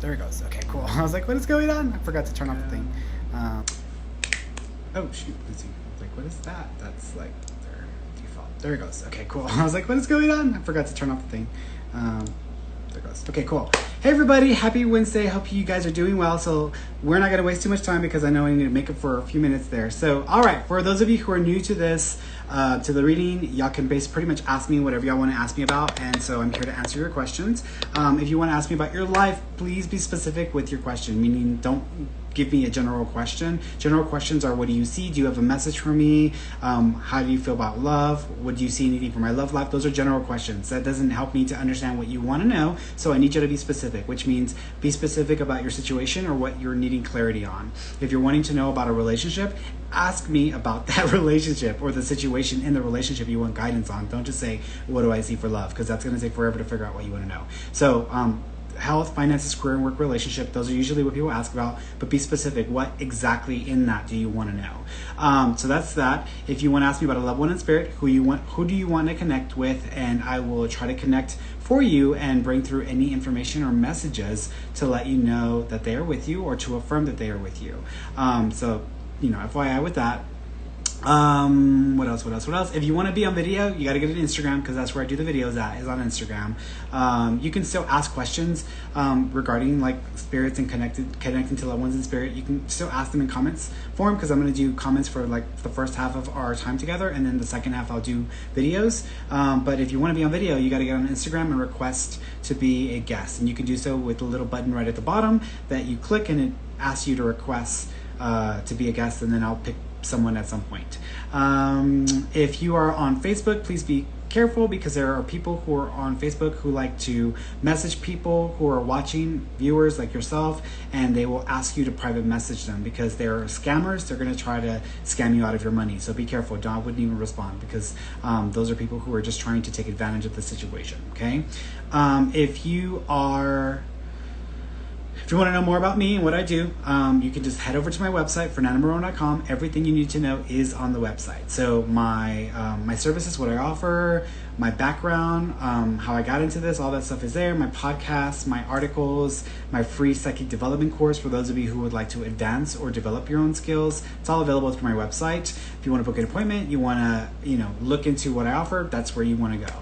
There it goes. Okay, cool. I was like, what is going on? I forgot to turn off the thing. Oh, shoot. Let's see. I was like, what is that? That's like their default. There it goes. Okay, cool. I was like, what is going on? I forgot to turn off the thing. There it goes. Okay, cool. Hey, everybody. Happy Wednesday. Hope you guys are doing well. So we're not going to waste too much time because I know I need to make it for a few minutes there. So, all right. For those of you who are new to this, to the reading, y'all can pretty much ask me whatever y'all want to ask me about, and so I'm here to answer your questions. If you want to ask me about your life, please be specific with your question, meaning don't give me a general question. General questions are, what do you see? Do you have a message for me? How do you feel about love? What do you see anything for my love life? Those are general questions. That doesn't help me to understand what you want to know, so I need you to be specific, which means be specific about your situation or what you're needing clarity on. If you're wanting to know about a relationship, ask me about that relationship or the situation in the relationship you want guidance on. Don't just say, what do I see for love? Because that's going to take forever to figure out what you want to know. So health, finances, career, and work relationship, those are usually what people ask about, but be specific. What exactly in that do you want to know? So that's that. If you want to ask me about a loved one in spirit, who do you want to connect with, and I will try to connect for you and bring through any information or messages to let you know that they are with you or to affirm that they are with you. So, FYI with that. What else? If you want to be on video, you got to get an Instagram, because that's where I do the videos at, is on Instagram. You can still ask questions regarding like spirits and connecting to loved ones in spirit. You can still ask them in comments form, because I'm going to do comments for like the first half of our time together, and then the second half I'll do videos. But if you want to be on video, you got to get on Instagram and request to be a guest, and you can do so with the little button right at the bottom that you click, and it asks you to request to be a guest, and then I'll pick someone at some point. If you are on Facebook, please be careful, because there are people who are on Facebook who like to message people who are watching, viewers like yourself, and they will ask you to private message them because they're scammers. They're going to try to scam you out of your money. So be careful. John wouldn't even respond, because those are people who are just trying to take advantage of the situation. Okay. If you want to know more about me and what I do, you can just head over to my website, fernandomarone.com. Everything you need to know is on the website. So my services, what I offer, my background, how I got into this, all that stuff is there. My podcasts, my articles, my free psychic development course for those of you who would like to advance or develop your own skills. It's all available through my website. If you want to book an appointment, you want to look into what I offer, that's where you want to go.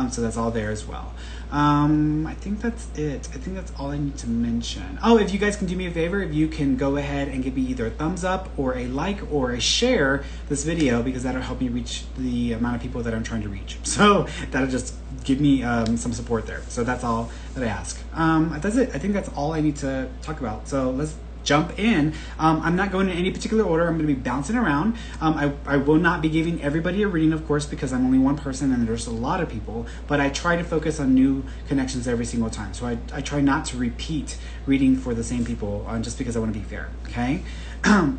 So that's all there as well. I think that's it. I think that's all I need to mention. Oh, if you guys can do me a favor, if you can go ahead and give me either a thumbs up or a like or a share this video, because that'll help me reach the amount of people that I'm trying to reach. So that'll just give me some support there. So that's all that I ask. That's it. I think that's all I need to talk about. So let's jump in. I'm not going in any particular order. I'm going to be bouncing around. I will not be giving everybody a reading, of course, because I'm only one person and there's a lot of people, but I try to focus on new connections every single time. So I try not to repeat reading for the same people just because I want to be fair. Okay.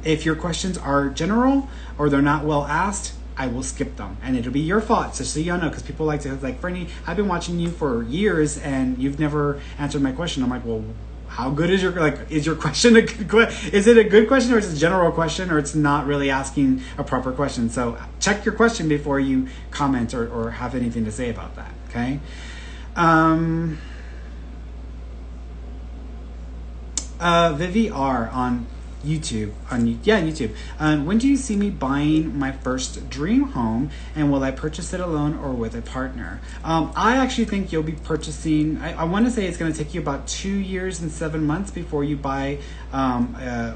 If your questions are general or they're not well asked, I will skip them, and it'll be your fault, so y'all know, because people like to, like, Ferny, I've been watching you for years and you've never answered my question. I'm like, well, how good is your question a good question? Is it a good question, or is it a general question, or it's not really asking a proper question? So check your question before you comment or have anything to say about that, okay? Vivi R on YouTube. YouTube. When do you see me buying my first dream home, and will I purchase it alone or with a partner? I actually think you'll be purchasing. I want to say it's going to take you about 2 years and 7 months before you buy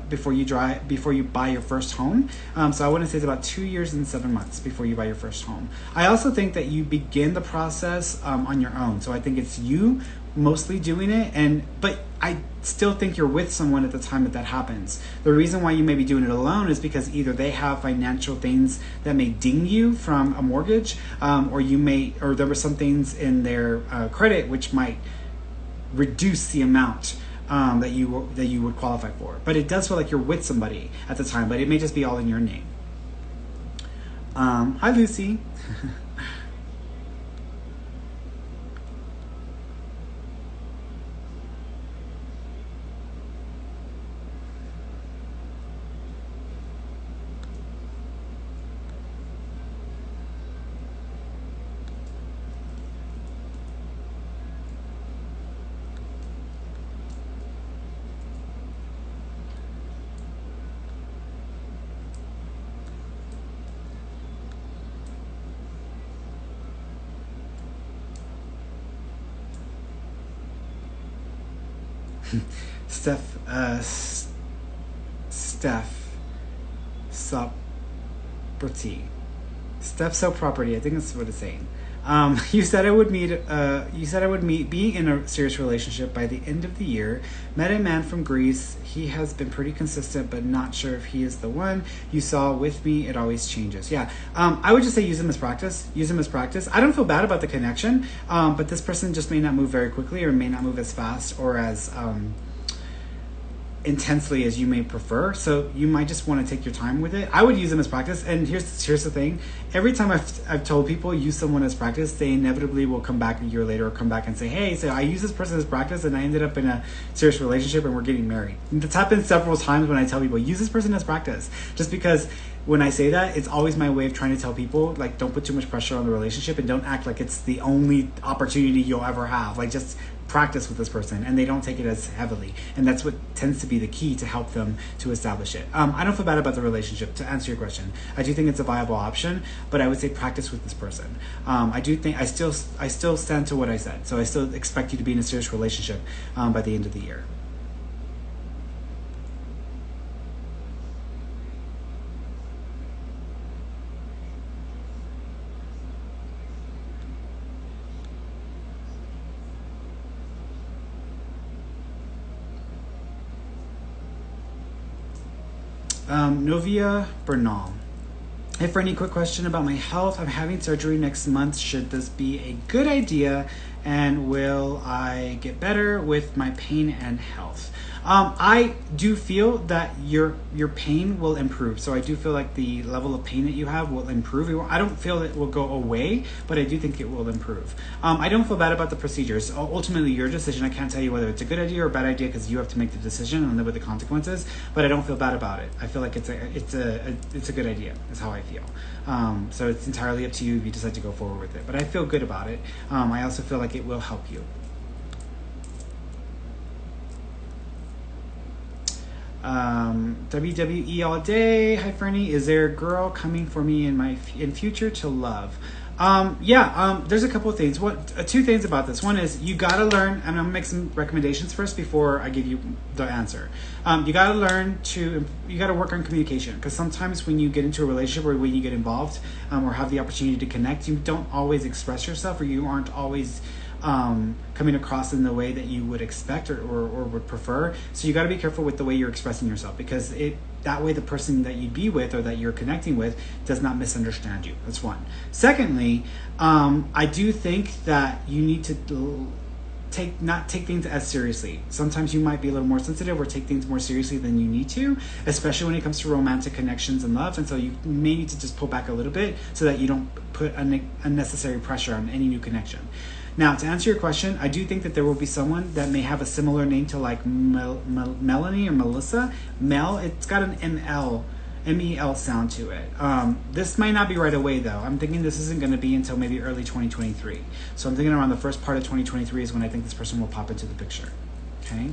before you buy your first home. So I want to say it's about 2 years and 7 months before you buy your first home. I also think that you begin the process on your own. So I think it's you mostly doing it, but I still think you're with someone at the time that happens. The reason why you may be doing it alone is because either they have financial things that may ding you from a mortgage, or there were some things in their credit which might reduce the amount that you would qualify for. But it does feel like you're with somebody at the time, but it may just be all in your name. Hi, Lucy. Steph, Steph Soprati. Steph So Property. I think that's what it's saying. You said I would meet. Being in a serious relationship by the end of the year. Met a man from Greece. He has been pretty consistent, but not sure if he is the one. You saw with me. It always changes. Yeah. I would just say use him as practice. Use him as practice. I don't feel bad about the connection, but this person just may not move very quickly, or may not move as fast or as intensely as you may prefer. So you might just want to take your time with it. I would use them as practice. And here's the thing. Every time I've told people use someone as practice, they inevitably will come back a year later or come back and say, hey, so I used this person as practice and I ended up in a serious relationship and we're getting married. And that's happened several times when I tell people use this person as practice, just because when I say that, it's always my way of trying to tell people, like, don't put too much pressure on the relationship and don't act like it's the only opportunity you'll ever have. Like, just practice with this person, and they don't take it as heavily. And that's what tends to be the key to help them to establish it. I don't feel bad about the relationship, to answer your question. I do think it's a viable option, but I would say practice with this person. I do think I still stand to what I said. So I still expect you to be in a serious relationship by the end of the year. Novia Bernal. Hey, Ferny, quick question about my health. I'm having surgery next month. Should this be a good idea? And will I get better with my pain and health? I do feel that your pain will improve. So I do feel like the level of pain that you have will improve. I don't feel it will go away, but I do think it will improve. I don't feel bad about the procedures. Ultimately, your decision. I can't tell you whether it's a good idea or a bad idea because you have to make the decision and live with the consequences. But I don't feel bad about it. I feel like it's a good idea. Is how I feel. So it's entirely up to you if you decide to go forward with it. But I feel good about it. I also feel like it will help you. WWE all day. Hi, Ferny. Is there a girl coming for me in future to love? There's a couple of things. Two things about this. One is you gotta learn, and I'm gonna make some recommendations first before I give you the answer. You gotta work on communication, because sometimes when you get into a relationship or when you get involved or have the opportunity to connect, you don't always express yourself, or you aren't always coming across in the way that you would expect or would prefer. So you got to be careful with the way you're expressing yourself, because that way the person that you'd be with or that you're connecting with does not misunderstand you. That's one. Secondly, I do think that you need to not take things as seriously. Sometimes you might be a little more sensitive or take things more seriously than you need to, especially when it comes to romantic connections and love. And so you may need to just pull back a little bit so that you don't put unnecessary pressure on any new connection. Now, to answer your question, I do think that there will be someone that may have a similar name to like Melanie or Melissa. Mel, it's got an M-E-L sound to it. This might not be right away though. I'm thinking this isn't going to be until maybe early 2023. So I'm thinking around the first part of 2023 is when I think this person will pop into the picture. Okay?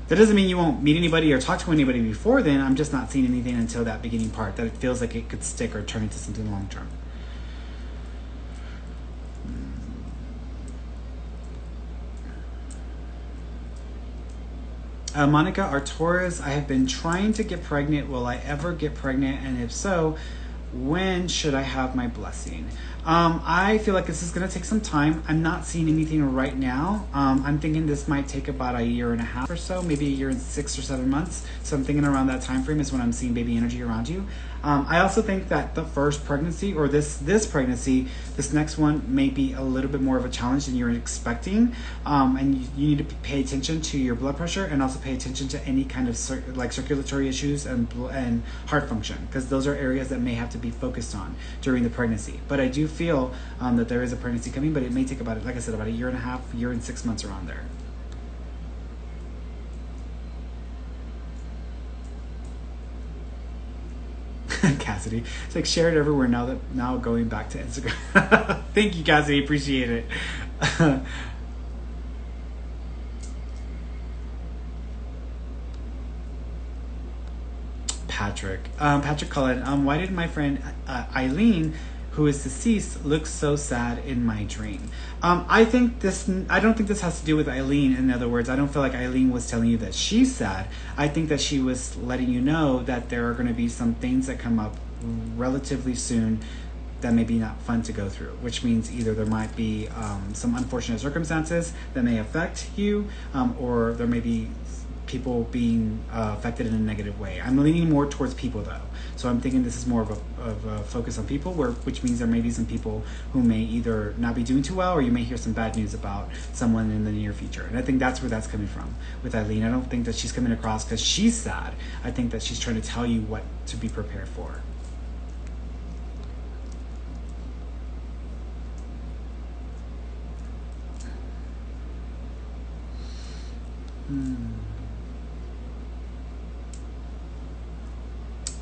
That doesn't mean you won't meet anybody or talk to anybody before then. I'm just not seeing anything until that beginning part that it feels like it could stick or turn into something long term. Monica Artores, I have been trying to get pregnant. Will I ever get pregnant? And if so, when should I have my blessing? I feel like this is going to take some time. I'm not seeing anything right now. I'm thinking this might take about a year and a half or so, maybe a year and 6 or 7 months. So I'm thinking around that time frame is when I'm seeing baby energy around you. I also think that the first pregnancy or this pregnancy, this next one may be a little bit more of a challenge than you're expecting. And you need to pay attention to your blood pressure and also pay attention to any kind of circulatory issues and heart function, because those are areas that may have to be focused on during the pregnancy. But I do feel that there is a pregnancy coming, but it may take about, like I said, about a year and a half, year and 6 months around there. Cassidy, it's like share it everywhere now going back to Instagram. Thank you, Cassidy, appreciate it. Patrick Cullen, why did my friend Eileen, who is deceased looks so sad in my dream. I don't think this has to do with Eileen. In other words, I don't feel like Eileen was telling you that she's sad. I think that she was letting you know that there are going to be some things that come up relatively soon that may be not fun to go through, which means either there might be some unfortunate circumstances that may affect you, or there may be people being affected in a negative way. I'm leaning more towards people though. So I'm thinking this is more of a focus on people, which means there may be some people who may either not be doing too well, or you may hear some bad news about someone in the near future. And I think that's where that's coming from with Eileen. I don't think that she's coming across because she's sad. I think that she's trying to tell you what to be prepared for.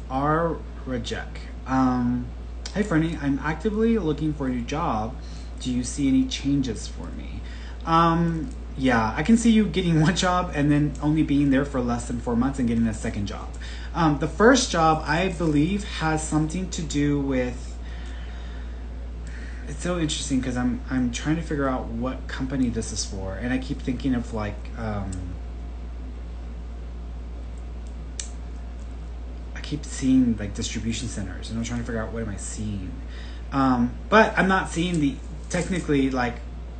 R. Rajek. Hey Ferny, I'm actively looking for a new job. Do you see any changes for me? Yeah, I can see you getting one job and then only being there for less than 4 months and getting a second job. The first job, I believe, has something to do with... It's so interesting because I'm trying to figure out what company this is for, and I keep thinking of like... keep seeing like distribution centers, and I'm trying to figure out what am I seeing. But I'm not seeing the technically like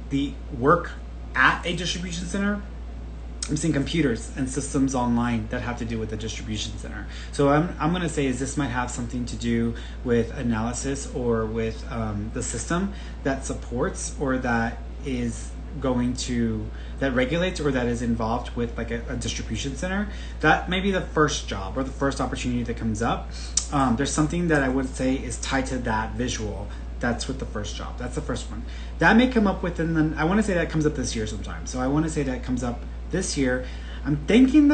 the work at a distribution center. I'm seeing computers and systems online that have to do with the distribution center. So I'm going to say is this might have something to do with analysis or with the system that supports or that is going to that regulates or that is involved with like a distribution center. That may be the first job or the first opportunity that comes up. There's something that I would say is tied to that visual. That's with the first job. That's the first one. That may come up within the, I want to say that comes up this year sometime. So I want to say that comes up this year. I'm thinking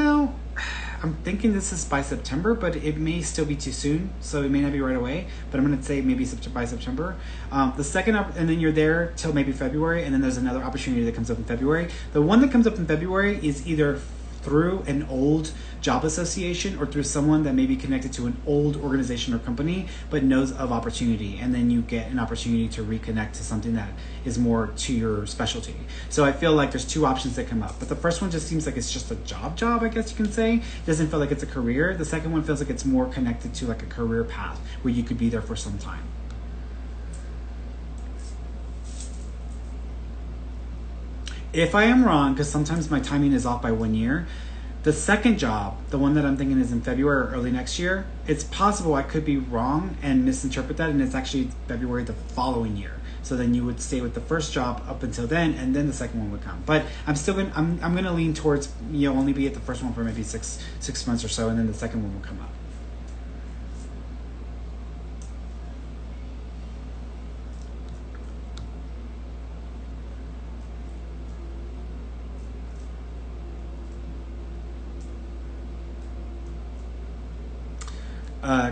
this is by September, but it may still be too soon, so it may not be right away. But I'm going to say maybe by September. The second, and then you're there till maybe February, and then there's another opportunity that comes up in February. The one that comes up in February is either through an old job association or through someone that may be connected to an old organization or company but knows of opportunity, and then you get an opportunity to reconnect to something that is more to your specialty. So I feel like there's two options that come up, but the first one just seems like it's just a job, I guess you can say. It doesn't feel like it's a career. The second one feels like it's more connected to like a career path where you could be there for some time. If I am wrong, because sometimes my timing is off by 1 year, the second job, the one that I'm thinking is in February or early next year, it's possible I could be wrong and misinterpret that, and it's actually February the following year. So then you would stay with the first job up until then, and then the second one would come. But I'm going to lean towards only be at the first one for maybe six months or so, and then the second one will come up.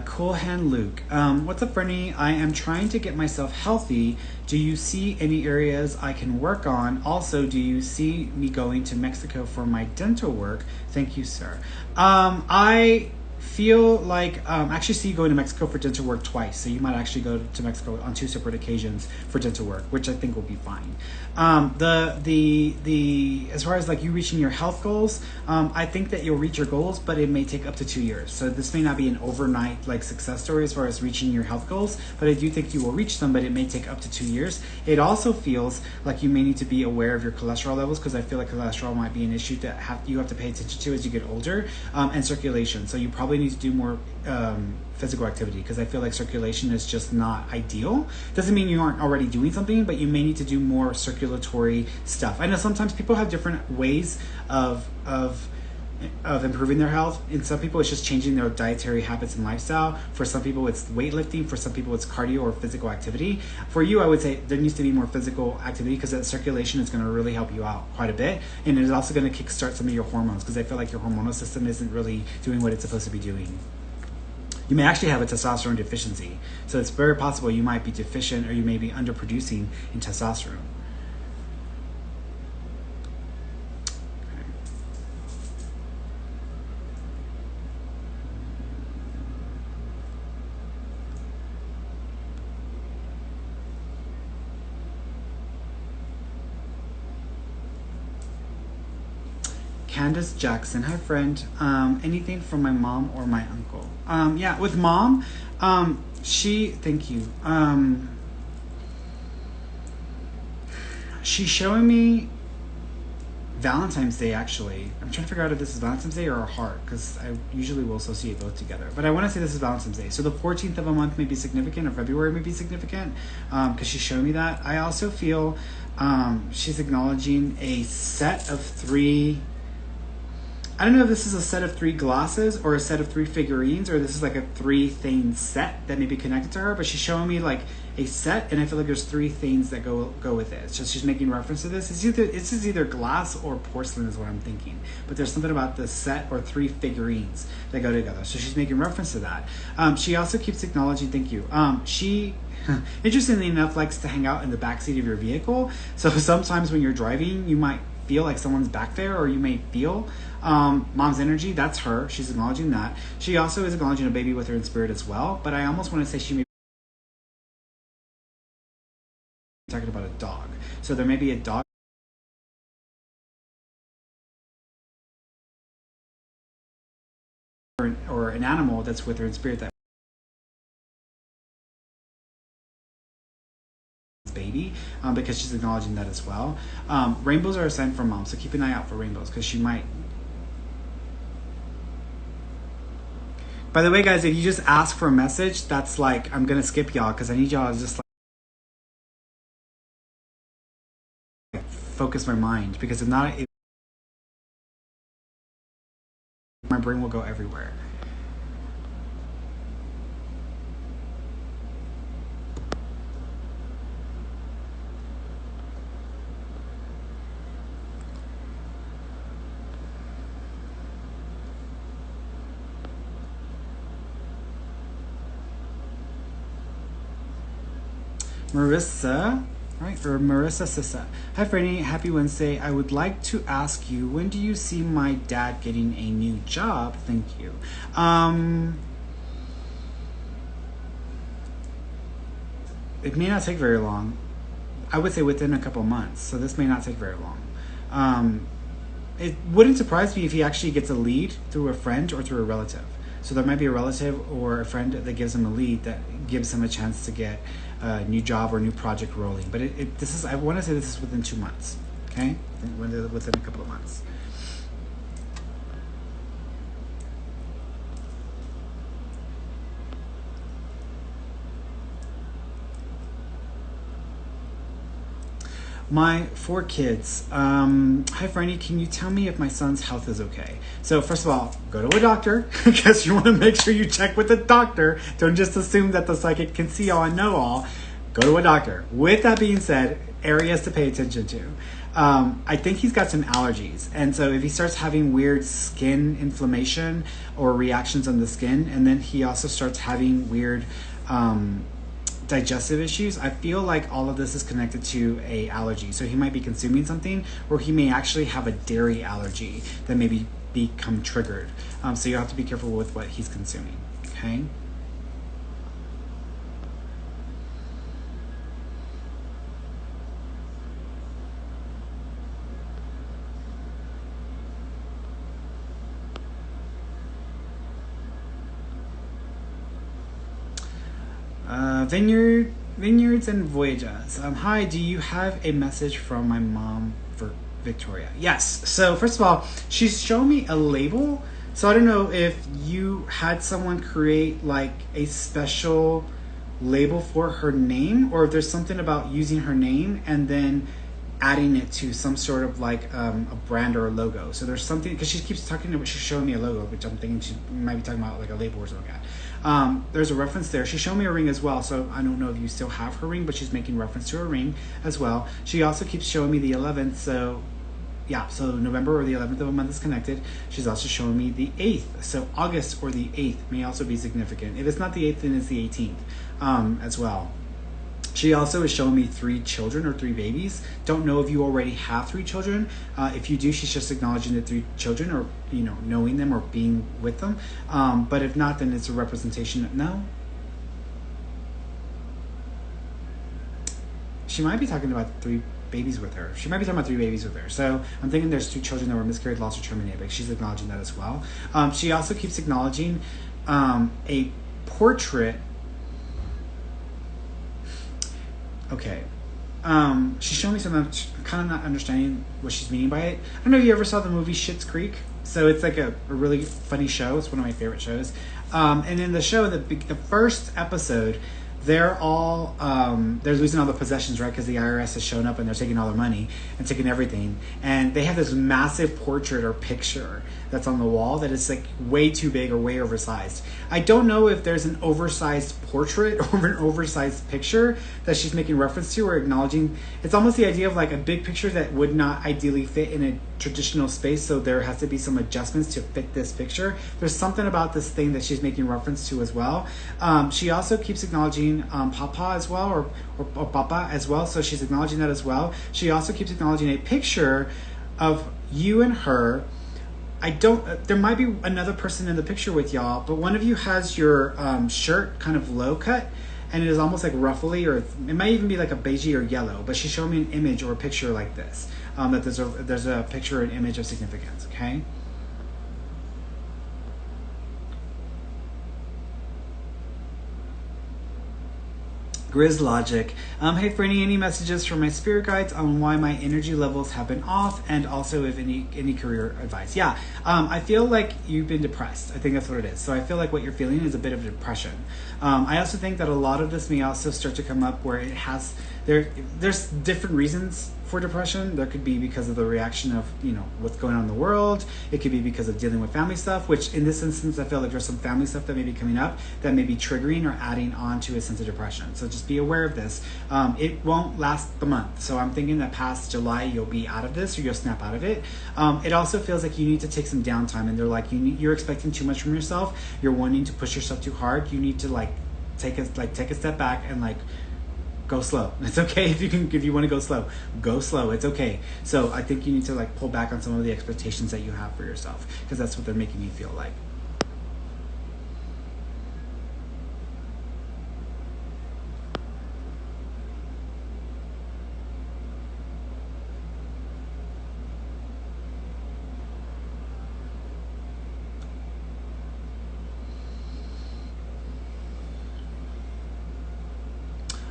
Cool Hand Luke. What's up, Ferny? I am trying to get myself healthy. Do you see any areas I can work on? Also, do you see me going to Mexico for my dental work? Thank you, sir. I feel like actually see you going to Mexico for dental work twice, so you might actually go to Mexico on 2 separate occasions for dental work, which I think will be fine. The as far as like you reaching your health goals, I think that you'll reach your goals, but it may take up to 2 years. So this may not be an overnight like success story as far as reaching your health goals, but I do think you will reach them, but it may take up to 2 years. It also feels like you may need to be aware of your cholesterol levels, because I feel like cholesterol might be an issue that you have to pay attention to as you get older, and circulation. So you probably need to do more physical activity, because I feel like circulation is just not ideal. Doesn't mean you aren't already doing something, but you may need to do more circulatory stuff. I know sometimes people have different ways of improving their health. In some people, it's just changing their dietary habits and lifestyle. For some people, it's weightlifting. For some people, it's cardio or physical activity. For you, I would say there needs to be more physical activity, because that circulation is going to really help you out quite a bit. And it is also going to kickstart some of your hormones, because I feel like your hormonal system isn't really doing what it's supposed to be doing. You may actually have a testosterone deficiency. So it's very possible you might be deficient, or you may be underproducing in testosterone. Candace Jackson. Hi, friend. Anything from my mom or my uncle? Yeah, with mom, thank you. She's showing me Valentine's Day, actually. I'm trying to figure out if this is Valentine's Day or a heart, because I usually will associate both together. But I want to say this is Valentine's Day. So the 14th of a month may be significant, or February may be significant, because she's showing me that. I also feel she's acknowledging a set of 3... I don't know if this is a set of 3 glasses or a set of 3 figurines, or this is like a 3-thing set that may be connected to her, but she's showing me like a set, and I feel like there's 3 things that go with it. So she's making reference to this. It's either glass or porcelain is what I'm thinking, but there's something about the set or 3 figurines that go together. So she's making reference to that. She also keeps acknowledging, thank you. She interestingly enough likes to hang out in the backseat of your vehicle. So sometimes when you're driving, you might feel like someone's back there, or you may feel mom's energy. That's her. She's acknowledging that. She also is acknowledging a baby with her in spirit as well, but I almost want to say she may be talking about a dog. So there may be a dog or an animal that's with her in spirit, that baby, because she's acknowledging that as well. Rainbows are a sign from mom, so keep an eye out for rainbows, because she might. By the way, guys, if you just ask for a message, that's like, I'm gonna skip y'all, because I need y'all to just like focus my mind, because if not, my brain will go everywhere. Marissa, right? Or Marissa Sissa. Hi, Ferny. Happy Wednesday. I would like to ask you, when do you see my dad getting a new job? Thank you. It may not take very long. I would say within a couple months. So this may not take very long. It wouldn't surprise me if he actually gets a lead through a friend or through a relative. So there might be a relative or a friend that gives him a lead that gives him a chance to get a new job or new project rolling. But I want to say this is within 2 months. Okay, within a couple of months. My 4 kids. Hi, Ferny. Can you tell me if my son's health is okay? So first of all, go to a doctor, because you want to make sure you check with the doctor. Don't just assume that the psychic can see all and know all. Go to a doctor. With that being said, areas to pay attention to. I think he's got some allergies. And so if he starts having weird skin inflammation or reactions on the skin, and then he also starts having weird digestive issues, I feel like all of this is connected to a allergy. So he might be consuming something, or he may actually have a dairy allergy that maybe become triggered. So you have to be careful with what he's consuming. Okay. Vineyards and Voyages. Hi, do you have a message from my mom for Victoria? Yes. So first of all, she's shown me a label. So I don't know if you had someone create like a special label for her name, or if there's something about using her name and then adding it to some sort of like a brand or a logo. So there's something, because she keeps talking about, she's showing me a logo, which I'm thinking she might be talking about like a label or something like that. There's a reference there. She showed me a ring as well, so I don't know if you still have her ring, but she's making reference to her ring as well. She also keeps showing me the 11th, so yeah, so November or the 11th of a month is connected. She's also showing me the 8th, so August or the 8th may also be significant. If it's not the 8th, then it's the 18th as well. She also is showing me 3 children or 3 babies. Don't know if you already have 3 children. If you do, she's just acknowledging the 3 children, or knowing them or being with them. But if not, then it's a representation. No. She might be talking about 3 babies with her. She might be talking about 3 babies with her. So I'm thinking there's 2 children that were miscarried, lost, or terminated. But she's acknowledging that as well. She also keeps acknowledging a portrait. Okay. She's showing me something. I'm kind of not understanding what she's meaning by it. I don't know if you ever saw the movie Schitt's Creek. So it's like a really funny show. It's one of my favorite shows. And in the show, the first episode, they're all they're losing all the possessions, right? Because the IRS has shown up and they're taking all their money and taking everything. And they have this massive portrait or picture that's on the wall that is like way too big or way oversized. I don't know if there's an oversized portrait or an oversized picture that she's making reference to or acknowledging. It's almost the idea of like a big picture that would not ideally fit in a traditional space, so there has to be some adjustments to fit this picture. There's something about this thing that she's making reference to as well. She also keeps acknowledging Papa as well, or Papa as well, so she's acknowledging that as well. She also keeps acknowledging a picture of you and her. There might be another person in the picture with y'all, but one of you has your shirt kind of low cut, and it is almost like ruffly, or it might even be like a beigey or yellow, but she's showing me an image or a picture like this, that there's a picture or an image of significance, okay? Grizz Logic. Hey Ferny, any messages from my spirit guides on why my energy levels have been off, and also if any career advice? Yeah, I feel like you've been depressed. I think that's what it is. So I feel like what you're feeling is a bit of depression. I also think that a lot of this may also start to come up where it has there's different reasons for depression. There could be because of the reaction of, you know, what's going on in the world. It could be because of dealing with family stuff, which in this instance, I feel like there's some family stuff that may be coming up that may be triggering or adding on to a sense of depression. So just be aware of this. It won't last the month. So I'm thinking that past July, you'll be out of this, or you'll snap out of it. It also feels like you need to take some downtime, and they're like, you're expecting too much from yourself. You're wanting to push yourself too hard. You need to take a step back and go slow. It's okay if you want to go slow. Go slow. It's okay. So I think you need to pull back on some of the expectations that you have for yourself, because that's what they're making you feel like.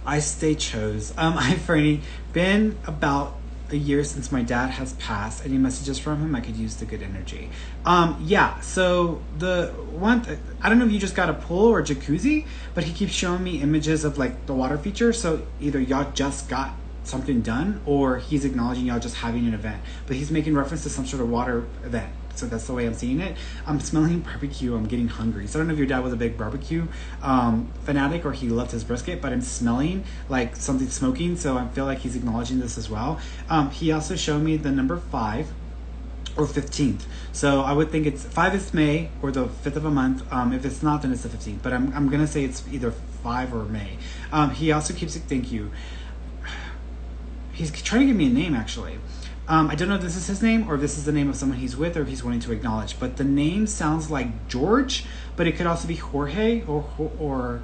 I stay chose. Hi Ferny. Been about a year since my dad has passed. Any messages from him? I could use the good energy. Yeah, so the one, I don't know if you just got a pool or a jacuzzi, but he keeps showing me images of the water feature. So either y'all just got something done, or he's acknowledging y'all just having an event, but he's making reference to some sort of water event. So that's the way I'm seeing it. I'm smelling barbecue. I'm getting hungry. So I don't know if your dad was a big barbecue fanatic, or he loved his brisket, but I'm smelling like something smoking. So I feel like he's acknowledging this as well. He also showed me the number 5 or 15th. So I would think it's 5 is May, or the 5th of a month. If it's not, then it's the 15th. But I'm going to say it's either 5 or May. He also keeps it, thank you. He's trying to give me a name, actually. I don't know if this is his name, or if this is the name of someone he's with, or if he's wanting to acknowledge. But the name sounds like George, but it could also be Jorge or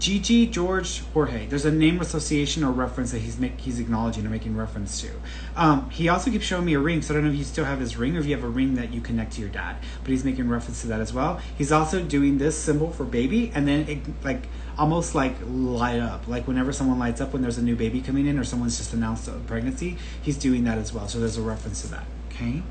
Gigi, George, Jorge. There's a name association or reference that he's acknowledging or making reference to. He also keeps showing me a ring, so I don't know if you still have his ring or if you have a ring that you connect to your dad. But he's making reference to that as well. He's also doing this symbol for baby, and then it almost light up. Like whenever someone lights up when there's a new baby coming in, or someone's just announced a pregnancy, he's doing that as well. So there's a reference to that. Okay.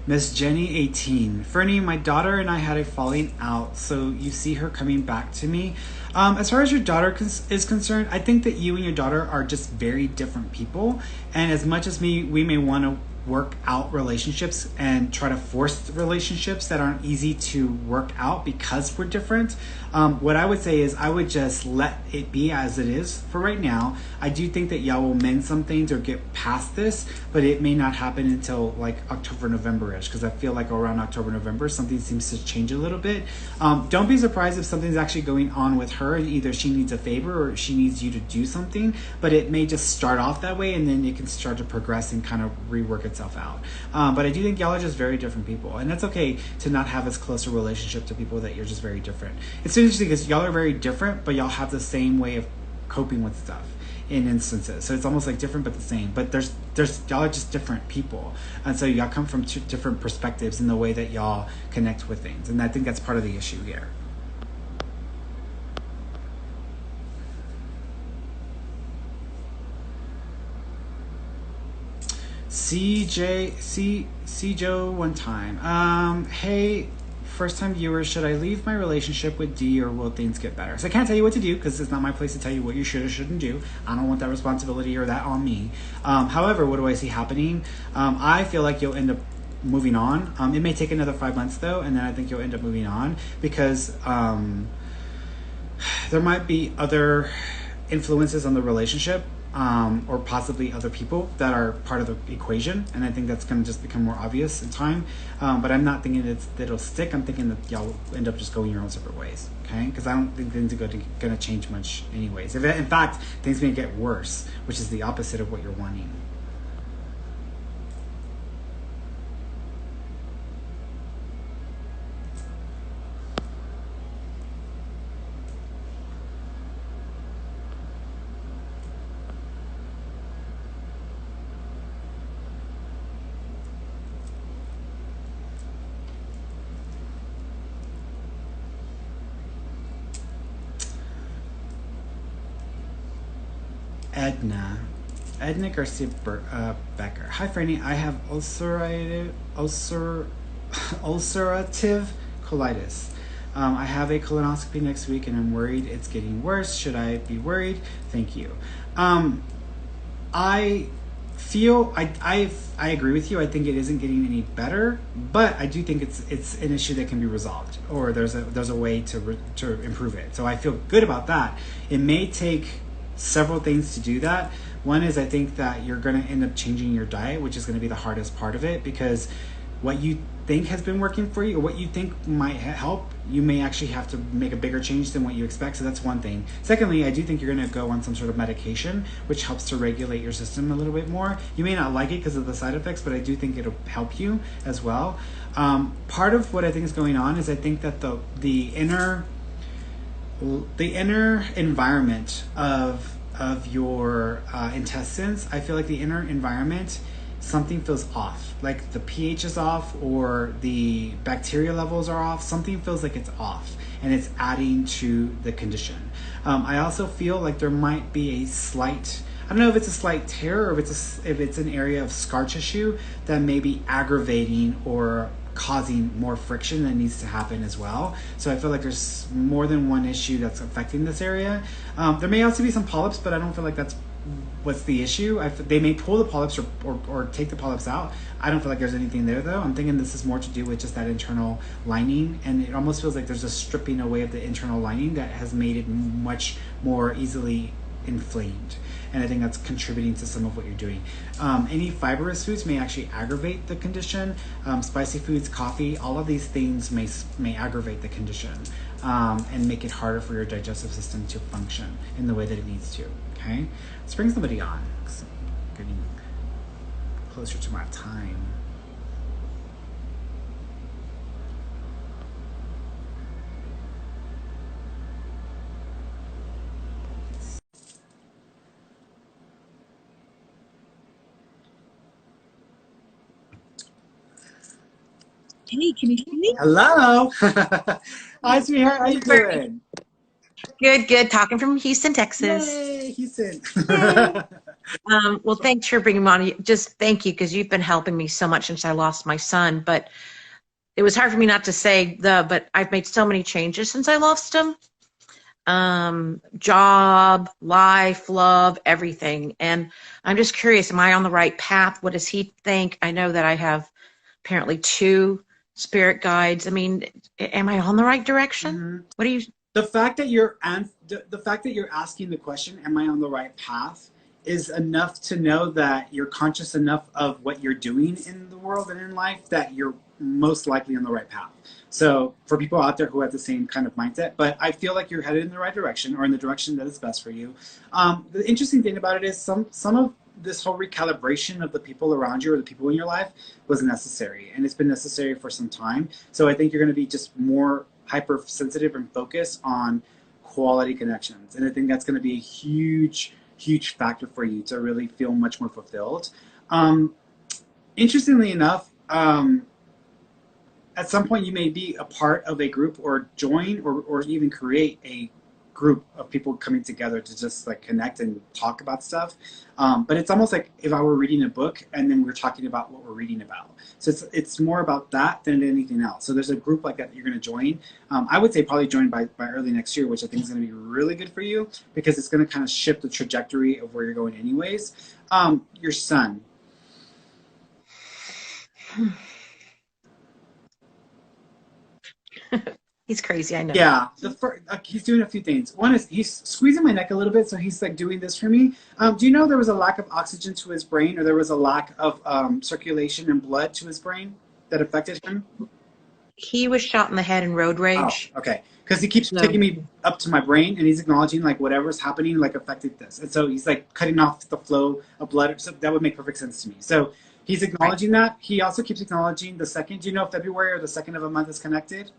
Miss Jenny 18. Ferny, my daughter and I had a falling out, so you see her coming back to me. As far as your daughter is concerned, I think that you and your daughter are just very different people. And as much as we may want to work out relationships and try to force relationships that aren't easy to work out because we're different, what I would say is I would just let it be as it is for right now. I do think that y'all will mend some things or get past this, but it may not happen until October, November-ish, because I feel like around October, November, something seems to change a little bit. Don't be surprised if something's actually going on with her. Either she needs a favor or she needs you to do something, but it may just start off that way, and then it can start to progress and kind of rework itself out. But I do think y'all are just very different people, and that's okay to not have as close a relationship to people that you're just very different. It's interesting because y'all are very different, but y'all have the same way of coping with stuff in instances. So it's almost like different but the same. But there's y'all are just different people, and so y'all come from two different perspectives in the way that y'all connect with things, and I think that's part of the issue here. C Joe one time. Hey, first time viewers, should I leave my relationship with D or will things get better? So I can't tell you what to do because it's not my place to tell you what you should or shouldn't do. I don't want that responsibility or that on me. However, what do I see happening? I feel like you'll end up moving on. It may take another 5 months though, and then I think you'll end up moving on because there might be other influences on the relationship, or possibly other people that are part of the equation, and I think that's going to just become more obvious in time. But I'm not thinking that it'll stick. I'm thinking that y'all end up just going your own separate ways, okay? Because I don't think things are going to change much anyways. In fact, things may get worse, which is the opposite of what you're wanting. Edna Garcia Becker. Hi, Ferny. I have ulcerative colitis. I have a colonoscopy next week, and I'm worried it's getting worse. Should I be worried? Thank you. I feel I agree with you. I think it isn't getting any better, but I do think it's an issue that can be resolved, or there's a way to improve it. So I feel good about that. It may take several things to do that. One is I think that you're going to end up changing your diet, which is going to be the hardest part of it, because what you think has been working for you or what you think might help, you may actually have to make a bigger change than what you expect. So that's one thing. Secondly, I do think you're going to go on some sort of medication which helps to regulate your system a little bit more. You may not like it because of the side effects, but I do think it'll help you as well. Part of what I think is going on is I think that the inner environment of your intestines, I feel like the inner environment, something feels off. Like the pH is off, or the bacteria levels are off. Something feels like it's off, and it's adding to the condition. I also feel like there might be a slight, I don't know if it's a slight tear or if it's an area of scar tissue that may be aggravating or causing more friction that needs to happen as well. So I feel like there's more than one issue that's affecting this area. There may also be some polyps, but I don't feel like that's what's the issue. They may pull the polyps or take the polyps out. I don't feel like there's anything there though. I'm thinking this is more to do with just that internal lining, and it almost feels like there's a stripping away of the internal lining that has made it much more easily inflamed, and I think that's contributing to some of what you're doing. Any fibrous foods may actually aggravate the condition. Spicy foods, coffee, all of these things may aggravate the condition, and make it harder for your digestive system to function in the way that it needs to. Okay, let's bring somebody on. I'm getting closer to my time. Hey, can you hear me? Hello. Hi, sweetheart. How you doing? Good, good. Talking from Houston, Texas. Yay, Houston. Yay. Well, thanks for bringing me on. Just thank you, because you've been helping me so much since I lost my son. But it was hard for me not to say but I've made so many changes since I lost him. Job, life, love, everything. And I'm just curious, am I on the right path? What does he think? I know that I have apparently 2 spirit guides. I mean, am I on the right direction? Mm-hmm. What do you... The fact that you're asking the question, am I on the right path, is enough to know that you're conscious enough of what you're doing in the world and in life that you're most likely on the right path. So for people out there who have the same kind of mindset, but I feel like you're headed in the right direction, or in the direction that is best for you. The interesting thing about it is some of this whole recalibration of the people around you or the people in your life was necessary, and it's been necessary for some time. So I think you're going to be just more hypersensitive and focused on quality connections, and I think that's going to be a huge factor for you to really feel much more fulfilled. Interestingly enough, at some point you may be a part of a group or join or even create a group of people coming together to just like connect and talk about stuff. But it's almost like if I were reading a book and then we're talking about what we're reading about. So it's more about that than anything else. So there's a group like that you're going to join. I would say probably join by early next year, which I think is going to be really good for you because it's going to kind of shift the trajectory of where you're going anyways. Your son. He's crazy, I know. Yeah, he's doing a few things. One is he's squeezing my neck a little bit, so he's like doing this for me. Do you know there was a lack of oxygen to his brain, or there was a lack of circulation and blood to his brain that affected him? He was shot in the head in road rage. Oh, okay. Because he keeps taking me up to my brain, and he's acknowledging like whatever's happening like affected this, and so he's like cutting off the flow of blood. So that would make perfect sense to me. So he's acknowledging that. He also keeps acknowledging the second. Do you know if February or the second of a month is connected?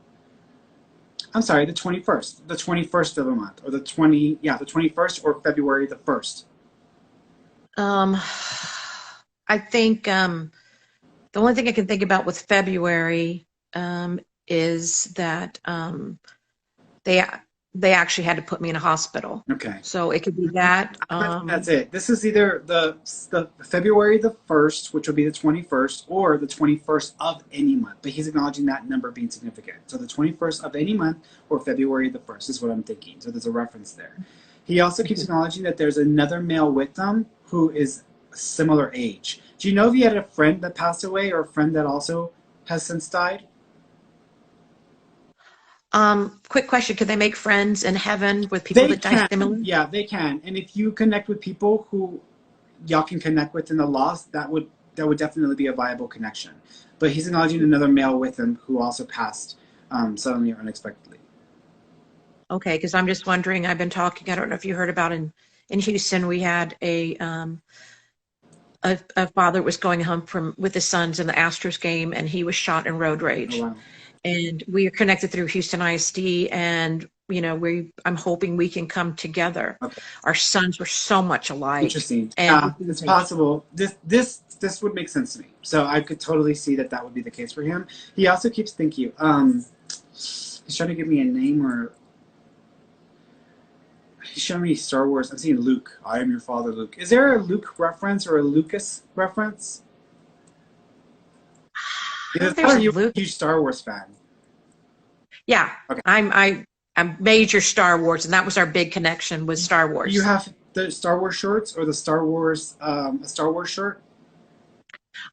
I'm sorry, the 21st. The 21st of the month. Or the 21st or February the 1st. I think the only thing I can think about with February is that they actually had to put me in a hospital. Okay. So it could be that. That's it. This is either the February the 1st, which will be the 21st, or the 21st of any month. But he's acknowledging that number being significant. So the 21st of any month or February the 1st is what I'm thinking. So there's a reference there. He also keeps acknowledging that there's another male with them who is a similar age. Do you know if he had a friend that passed away or a friend that also has since died? Quick question: could they make friends in heaven with people that die similarly? Yeah, they can. And if you connect with people who y'all can connect with in the lost, that would definitely be a viable connection. But he's acknowledging another male with him who also passed suddenly or unexpectedly. Okay, because I'm just wondering. I've been talking. I don't know if you heard about in Houston. We had a father was going home with his sons in the Astros game, and he was shot in road rage. Oh, wow. And we are connected through Houston ISD, and I'm hoping we can come together. Okay. Our sons were so much alike. Interesting. And it's possible. This would make sense to me. So I could totally see that would be the case for him. He also keeps thinking. He's trying to give me a name, or he's showing me Star Wars. I'm seeing Luke. I am your father, Luke. Is there a Luke reference or a Lucas reference? Are you a huge Star Wars fan? Yeah, okay. I'm major Star Wars, and that was our big connection with Star Wars. Do you have the Star Wars shirts or the Star Wars a Star Wars shirt?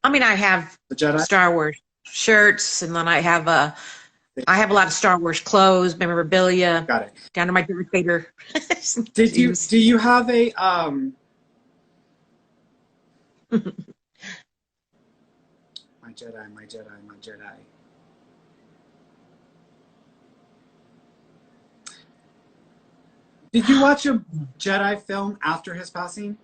I mean, I have the Jedi Star Wars shirts, and then I have a lot of Star Wars clothes, memorabilia. Got it. Down to my Darth Vader. Do you have a My Jedi. Did you watch a Jedi film after his passing?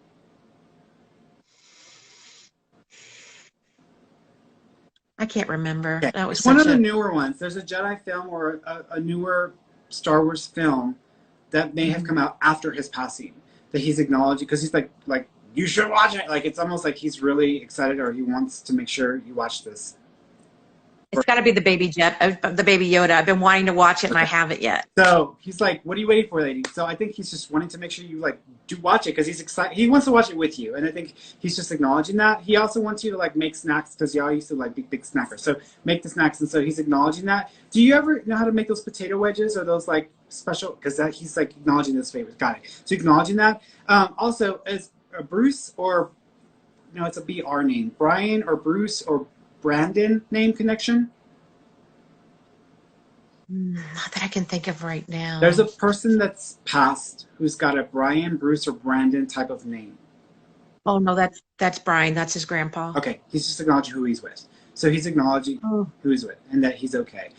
I can't remember. Okay. That was one of the newer ones. There's a Jedi film or a newer Star Wars film that may have come out after his passing that he's acknowledging because he's like you should watch it. Like it's almost like he's really excited or he wants to make sure you watch this. It's got to be the Baby Yoda. I've been wanting to watch it and I haven't yet. So he's like, "What are you waiting for, lady?" So I think he's just wanting to make sure you do watch it because he's excited. He wants to watch it with you, and I think he's just acknowledging that. He also wants you to make snacks because y'all used to be big snackers. So make the snacks, and so he's acknowledging that. Do you ever know how to make those potato wedges or those special? Because he's acknowledging those favors. Got it. So acknowledging that. Also, as Bruce or no, it's a BR name. Brian or Bruce or Brandon name connection? Not that I can think of right now. There's a person that's passed who's got a Brian, Bruce, or Brandon type of name. Oh no, that's Brian. That's his grandpa. Okay, he's just acknowledging who he's with. So he's acknowledging who he's with and that he's okay.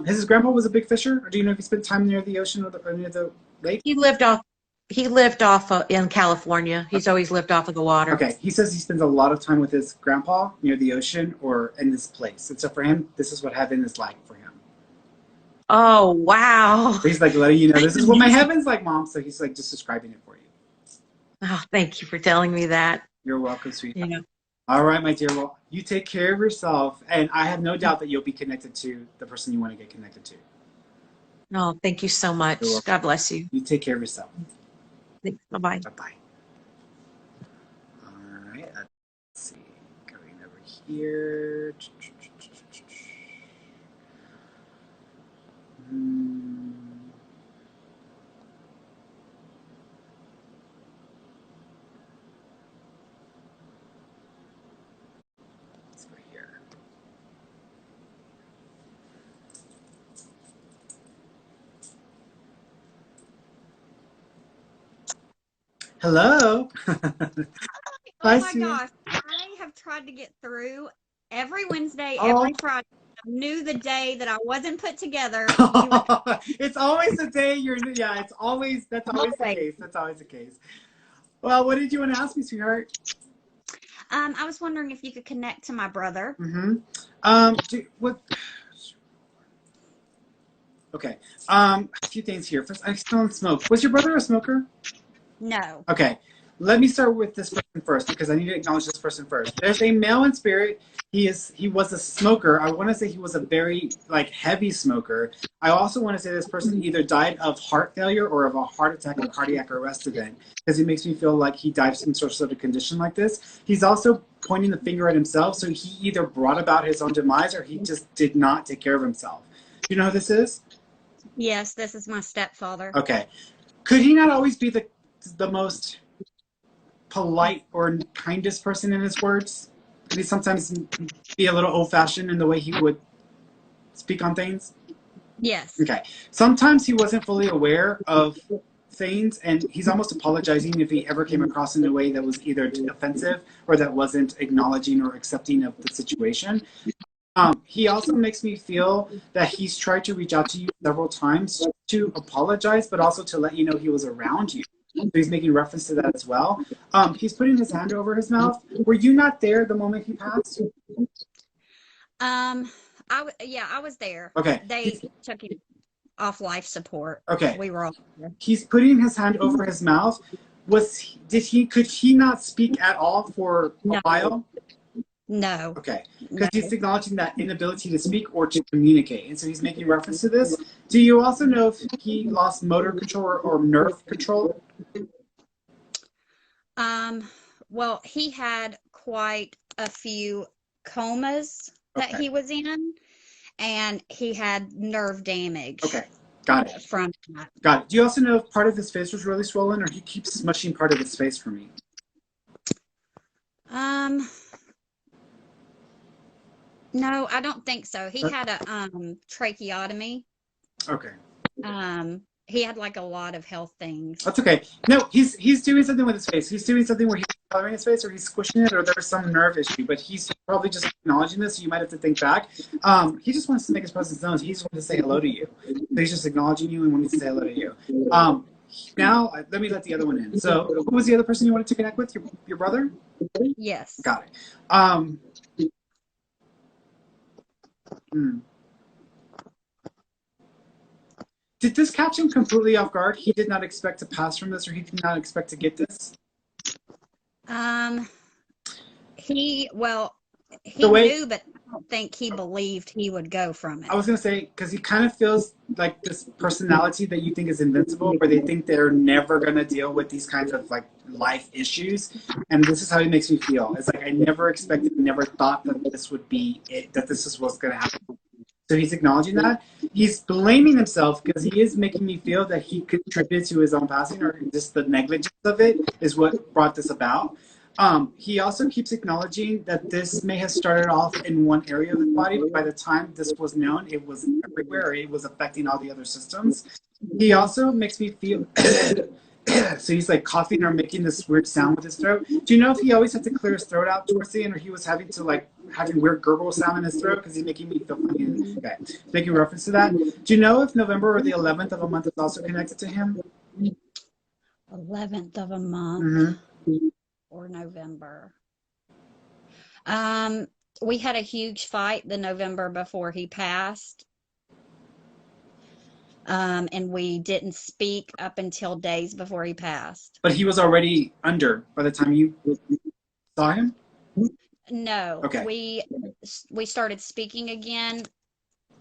His grandpa was a big fisher, or do you know if he spent time near the ocean or near the lake? He lived off he lived off in California. He's always lived off of the water. Okay, he says he spends a lot of time with his grandpa near the ocean or in this place. And so for him, this is what heaven is like for him. Oh, wow. So he's like letting you know, this is what my heaven's like, Mom. So he's like just describing it for you. Oh, thank you for telling me that. You're welcome, sweetheart. Yeah. All right, my dear. Well, you take care of yourself. And I have no doubt that you'll be connected to the person you want to get connected to. Oh, thank you so much. God bless you. You take care of yourself. Thanks. Bye-bye. Bye-bye. All right. Let's see. Going over here. Let's go here. Hello. Oh my gosh. I have tried to get through every Wednesday, every Friday. I knew the day that I wasn't put together. It's always the day yeah, that's always the case. That's always the case. Well, what did you want to ask me, sweetheart? I was wondering if you could connect to my brother. Okay. A few things here. First, I still don't smoke. Was your brother a smoker? No. Okay. Let me start with this person first because I need to acknowledge this person first. There's a male in spirit. He was a smoker. I want to say he was a very heavy smoker. I also want to say this person either died of heart failure or of a heart attack or cardiac arrest event because it makes me feel like he died from some sort of condition like this. He's also pointing the finger at himself, so he either brought about his own demise or he just did not take care of himself. Do you know who this is? Yes, this is my stepfather. Okay. Could he not always be the most polite or kindest person in his words? Could he sometimes be a little old-fashioned in the way he would speak on things? Yes. Okay. Sometimes he wasn't fully aware of things, and he's almost apologizing if he ever came across in a way that was either offensive or that wasn't acknowledging or accepting of the situation. He also makes me feel that he's tried to reach out to you several times to apologize, but also to let you know he was around you. So he's making reference to that as well. He's putting his hand over his mouth. Were you not there the moment he passed? I was there. Okay. They took him off life support. Okay. We were all there. He's putting his hand over his mouth. Could he not speak at all for a while? No. Okay. Because he's acknowledging that inability to speak or to communicate. And so he's making reference to this. Do you also know if he lost motor control or nerve control? Well, he had quite a few comas that he was in, and he had nerve damage. Okay. Got it. From that. Got it. Do you also know if part of his face was really swollen, or he keeps smushing part of his face for me? No, I don't think so. He had a tracheotomy. Okay. He had a lot of health things. That's okay. No, he's doing something with his face. He's doing something where he's coloring his face, or he's squishing it, or there's some nerve issue. But he's probably just acknowledging this. So you might have to think back. He just wants to make his presence known. He just wants to say hello to you. So he's just acknowledging you and wanting to say hello to you. Now let me let the other one in. So who was the other person you wanted to connect with? Your brother? Yes. Got it. Did this catch him completely off guard? He did not expect to pass from this, or he did not expect to get this? He knew, but I don't think he believed he would go from it. I was going to say, because he kind of feels like this personality that you think is invincible, where they think they're never going to deal with these kinds of life issues. And this is how he makes me feel. It's like I never expected, never thought that this would be it, that this is what's going to happen. So he's acknowledging that. He's blaming himself because he is making me feel that he contributed to his own passing, or just the negligence of it is what brought this about. He also keeps acknowledging that this may have started off in one area of the body, but by the time this was known, it was everywhere. It was affecting all the other systems. He also makes me feel... So he's coughing or making this weird sound with his throat. Do you know if he always had to clear his throat out towards the end, or he was having to having weird gurgle sound in his throat because he's making me feel funny? Okay, making reference to that. Do you know if November or the 11th of a month is also connected to him? 11th of a month Mm-hmm. or November. We had a huge fight the November before he passed. And we didn't speak up until days before he passed. But he was already under by the time you saw him? No, Okay. we started speaking again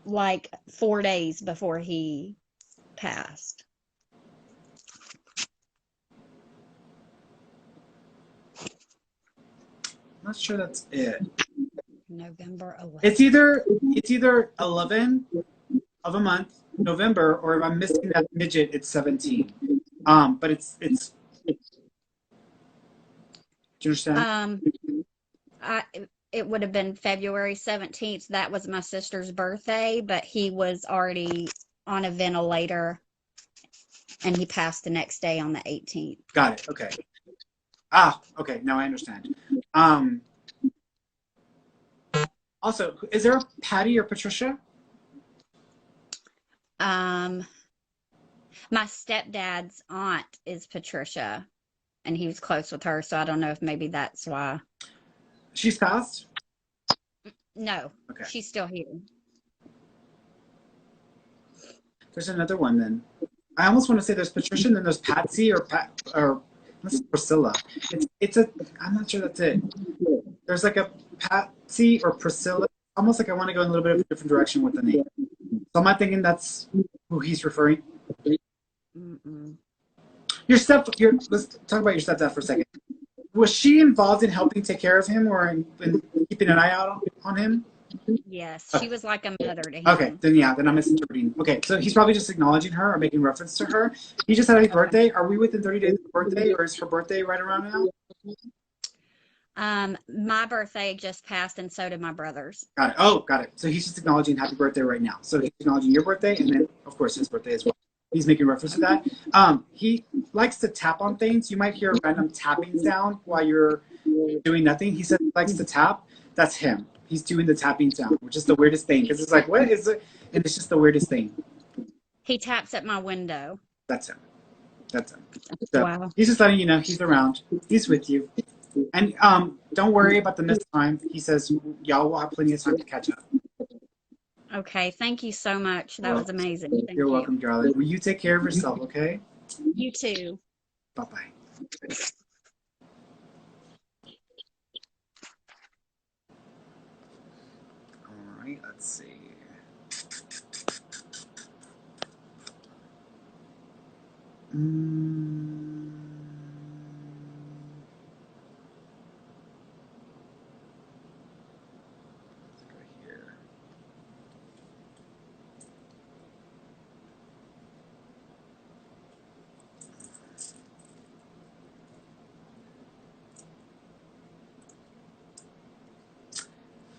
like 4 days before he passed. I'm not sure that's it. November 11th. It's either 11 of a month, November, or if I'm missing that digit, it's 17. But it's do you understand? It would have been February 17th. That was my sister's birthday, but he was already on a ventilator and he passed the next day on the 18th. Got it. Okay. Okay. Now I understand. Also, is there a Patty or Patricia? My stepdad's aunt is Patricia, and he was close with her, so I don't know if maybe that's why. She's passed? No, Okay. she's still here. There's another one then. I almost want to say there's Patricia and then there's Patsy or that's Priscilla. I'm not sure that's it. There's like a Patsy or Priscilla. Almost like I want to go in a little bit of a different direction with the name. So am I thinking that's who he's referring? Mm-mm. Let's talk about your stepdad for a second. Was she involved in helping take care of him or in keeping an eye out on him? Yes, she was like a mother to him. Okay, then I'm misinterpreting. Okay, so he's probably just acknowledging her or making reference to her. He just had a birthday. Are we within 30 days of her birthday, or is her birthday right around now? My birthday just passed, and so did my brother's. Got it. Oh, got it. So he's just acknowledging happy birthday right now. So he's acknowledging your birthday, and then of course his birthday as well. He's making reference to that. He likes to tap on things. You might hear a random tapping sound while you're doing nothing. He said he likes to tap. That's him. He's doing the tapping sound, which is the weirdest thing because it's like, what is it? And it's just the weirdest thing. He taps at my window. That's him. So wow. He's just letting you know he's around. He's with you. And don't worry about the missed time. He says y'all will have plenty of time to catch up. Okay, thank you so much. That was amazing. Thank You're you. welcome, darling. Will you take care of yourself, okay? You too. Bye-bye. All right, let's see. Let's go here.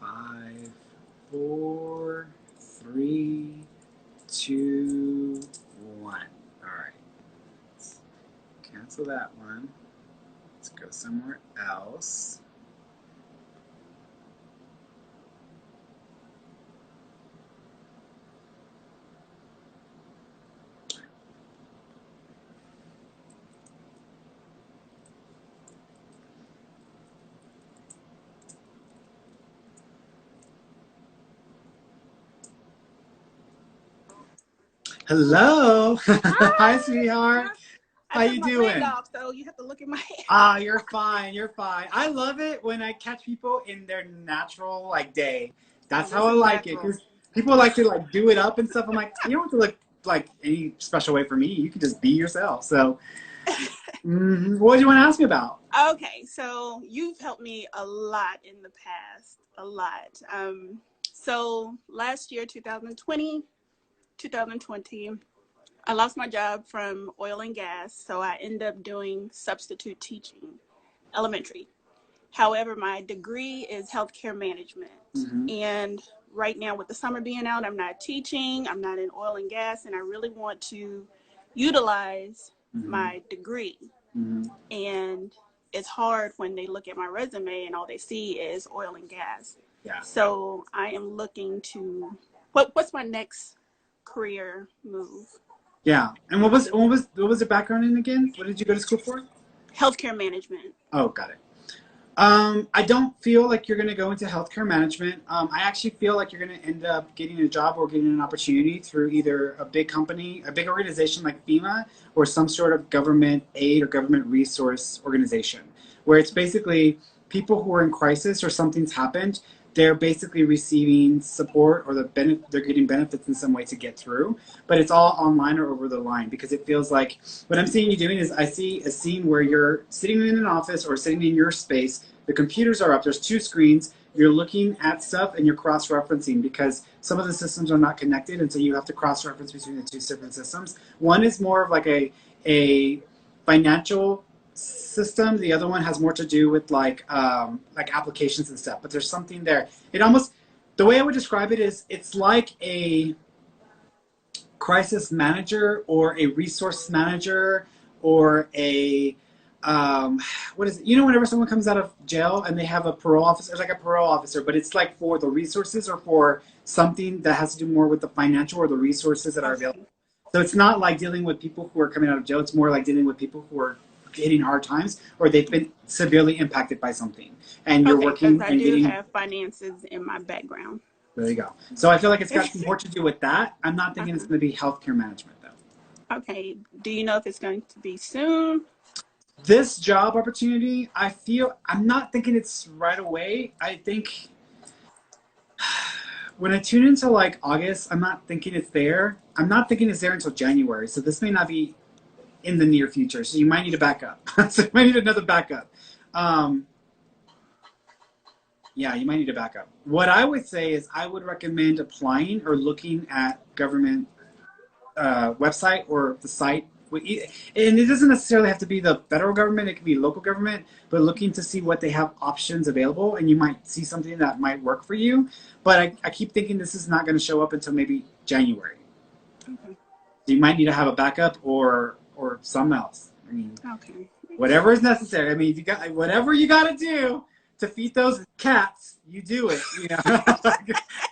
Five, 4, 3, 2, 1. All right. Let's cancel that one. Let's go somewhere else. Hello. Hi, sweetheart. How you doing? Off, so you have to look at my hair. You're fine. You're fine. I love it when I catch people in their natural day. That's how I like it. Because people like to do it up and stuff. I'm like, you don't have to look like any special way for me. You can just be yourself. So, what do you want to ask me about? Okay, so you've helped me a lot in the past, a lot. So last year, 2020, I lost my job from oil and gas, so I ended up doing substitute teaching, elementary. However, my degree is healthcare management. And right now with the summer being out, I'm not teaching, I'm not in oil and gas, and I really want to utilize my degree. And it's hard when they look at my resume and all they see is oil and gas. Yeah. So I am looking to, what's my next career move? Yeah. And what was the background in again? What did you go to school for? Healthcare management. Oh, got it. I don't feel like you're going to go into healthcare management. I actually feel like you're going to end up getting a job or getting an opportunity through either a big company, a big organization like FEMA, or some sort of government aid or government resource organization, where it's basically people who are in crisis or something's happened. They're basically receiving support or they're getting benefits in some way to get through, but it's all online or over the line because it feels like what I'm seeing you doing is I see a scene where you're sitting in an office or sitting in your space. The computers are up. There's two screens. You're looking at stuff and you're cross-referencing because some of the systems are not connected, and so you have to cross-reference between the two different systems. One is more of like a financial system. The other one has more to do with like applications and stuff. But there's something there. It almost, the way I would describe it is it's like a crisis manager or a resource manager or a what is it? You know, whenever someone comes out of jail and they have a parole officer, it's like a parole officer, but it's like for the resources or for something that has to do more with the financial or the resources that are available. So it's not like dealing with people who are coming out of jail. It's more like dealing with people who are hitting hard times or they've been severely impacted by something. And you're Okay, working because I and do getting, have finances in my background. there you go. So I feel like it's got more to do with that. I'm not thinking it's going to be healthcare management though. Okay. Do you know if it's going to be soon? This job opportunity, I feel, I'm not thinking it's right away. I think when I tune into like August, I'm not thinking it's there. I'm not thinking it's there until January. So this may not be in the near future. So you might need a backup. So you might need another backup. Yeah, you might need a backup. What I would say is I would recommend applying or looking at government website or the site. And it doesn't necessarily have to be the federal government. It could be local government, but looking to see what they have options available, and you might see something that might work for you. But I keep thinking this is not going to show up until maybe January. Okay. So you might need to have a backup or something else. I mean, Okay. whatever is necessary. I mean, if you got whatever you got to do to feed those cats, you do it. You know,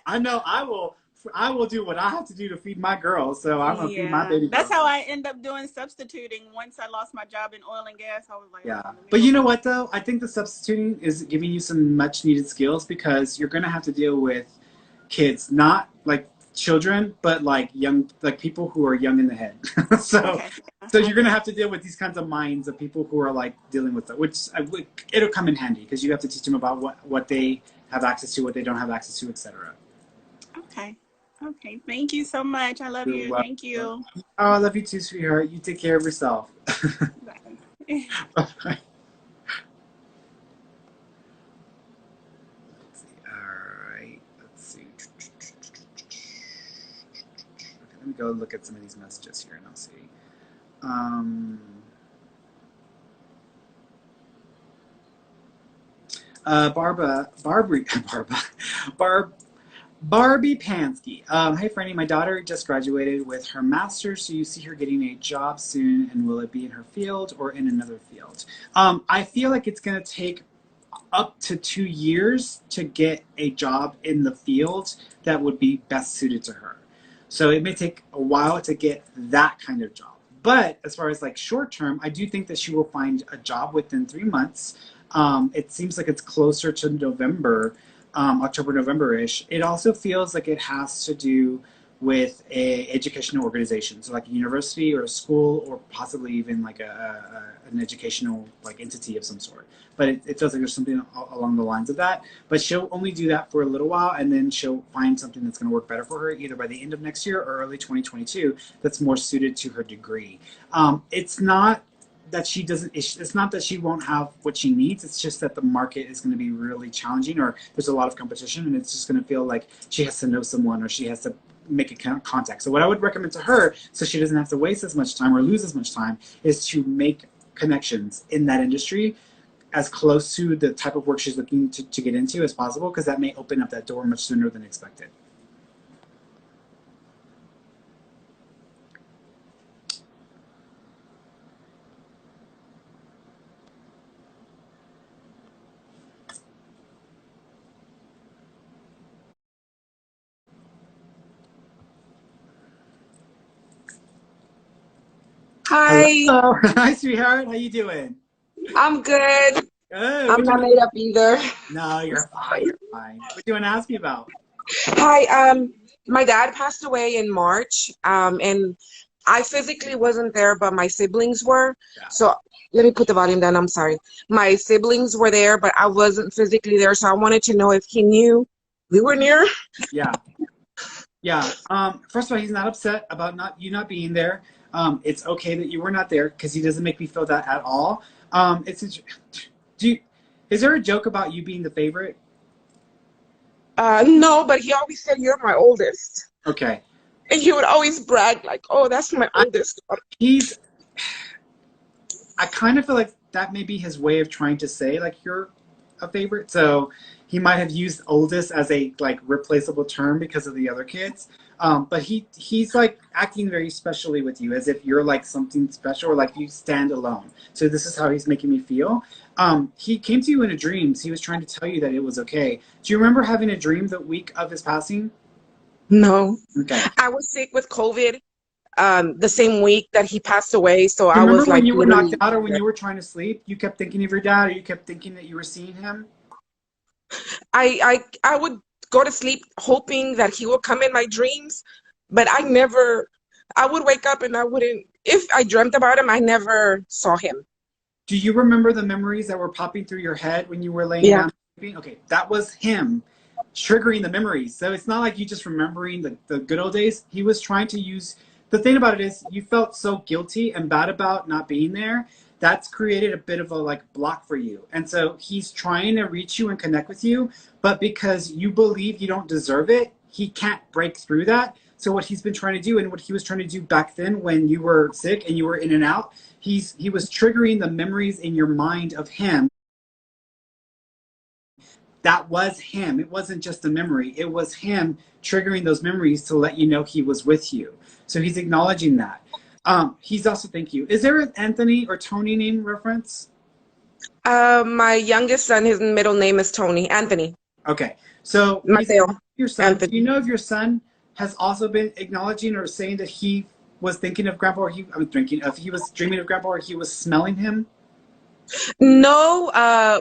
I know I will do what I have to do to feed my girls. So I'm gonna feed my Yeah, baby that's girls. how I end up doing substituting. Once I lost my job in oil and gas, I was like, Yeah, okay, let me but go you know back. what though? I think the substituting is giving you some much needed skills because you're gonna have to deal with kids, not like children, but like young, like people who are young in the head. so, Okay. so I you're gonna get have to deal with these kinds of minds of people who are like dealing with it, which it'll come in handy because you have to teach them about what they have access to, what they don't have access to, etc. it. Okay. Okay. Thank you so much. I love You're you. welcome. Thank you. Oh, I love you too, sweetheart. You take care of yourself. Bye. Bye. All right. Let's see. Okay, let me go look at some of these messages here and I'll see. Um, Barb, Barbie Pansky. Hey, Franny, my daughter just graduated with her master's, so you see her getting a job soon, and will it be in her field or in another field? I feel like it's going to take up to 2 years to get a job in the field that would be best suited to her. So it may take a while to get that kind of job. But as far as like short term, I do think that she will find a job within 3 months. It seems like it's closer to November, October, November-ish. It also feels like it has to do with a educational organization, so like a university or a school, or possibly even like an educational like entity of some sort. But it feels like there's something along the lines of that. But she'll only do that for a little while, and then she'll find something that's going to work better for her, either by the end of next year or early 2022, that's more suited to her degree. It's not that she doesn't, it's not that she won't have what she needs. It's just that the market is going to be really challenging, or there's a lot of competition, and it's just going to feel like she has to know someone, or she has to make a contact. So what I would recommend to her, so she doesn't have to waste as much time or lose as much time, is to make connections in that industry as close to the type of work she's looking to get into as possible, because that may open up that door much sooner than expected. Hi, Hello. Hi, sweetheart. How you doing? I'm good. Good. I'm not made up either. No, you're fine. You're fine. What do you want to ask me about? Hi, my dad passed away in March, and I physically wasn't there, but my siblings were. Yeah. So let me put the volume down. I'm sorry. My siblings were there, but I wasn't physically there. So I wanted to know if he knew we were near. Yeah. Yeah. First of all, he's not upset about not being there. It's okay that you were not there because he doesn't make me feel that at all. It's do you, is there a joke about you being the favorite? No, but he always said you're my oldest, Okay. and he would always brag like, "Oh, that's my I, oldest." he's I kind of feel like that may be his way of trying to say like you're a favorite. So he might have used oldest as a like replaceable term because of the other kids. But he's like acting very specially with you, as if you're like something special or like you stand alone. So this is how he's making me feel. He came to you in a dream. So he was trying to tell you that it was okay. Do you remember having a dream the week of his passing? No, Okay. I was sick with COVID. The same week that he passed away. So Do I you remember was when like you were knocked literally, out or when you were trying to sleep? You kept thinking of your dad, or you kept thinking that you were seeing him? I would go to sleep hoping that he would come in my dreams, but I would wake up and I wouldn't, if I dreamt about him, I never saw him. Do you remember the memories that were popping through your head when you were laying Yeah. down sleeping? Okay, that was him triggering the memories. So it's not like you just remembering the good old days. He was trying to use the thing about it is you felt so guilty and bad about not being there. That's created a bit of a like block for you. And so he's trying to reach you and connect with you, but because you believe you don't deserve it, he can't break through that. So what he's been trying to do and what he was trying to do back then when you were sick and you were in and out, he was triggering the memories in your mind of him. That was him. It wasn't just a memory. It was him triggering those memories to let you know he was with you. So he's acknowledging that. He's also thank you. Is there an Anthony or Tony name reference? My youngest son, his middle name is Tony, Anthony, Okay. So he's Mateo, your son. Do you Anthony. know if your son has also been acknowledging or saying that he was thinking of grandpa or he was dreaming of grandpa or he was smelling him? No,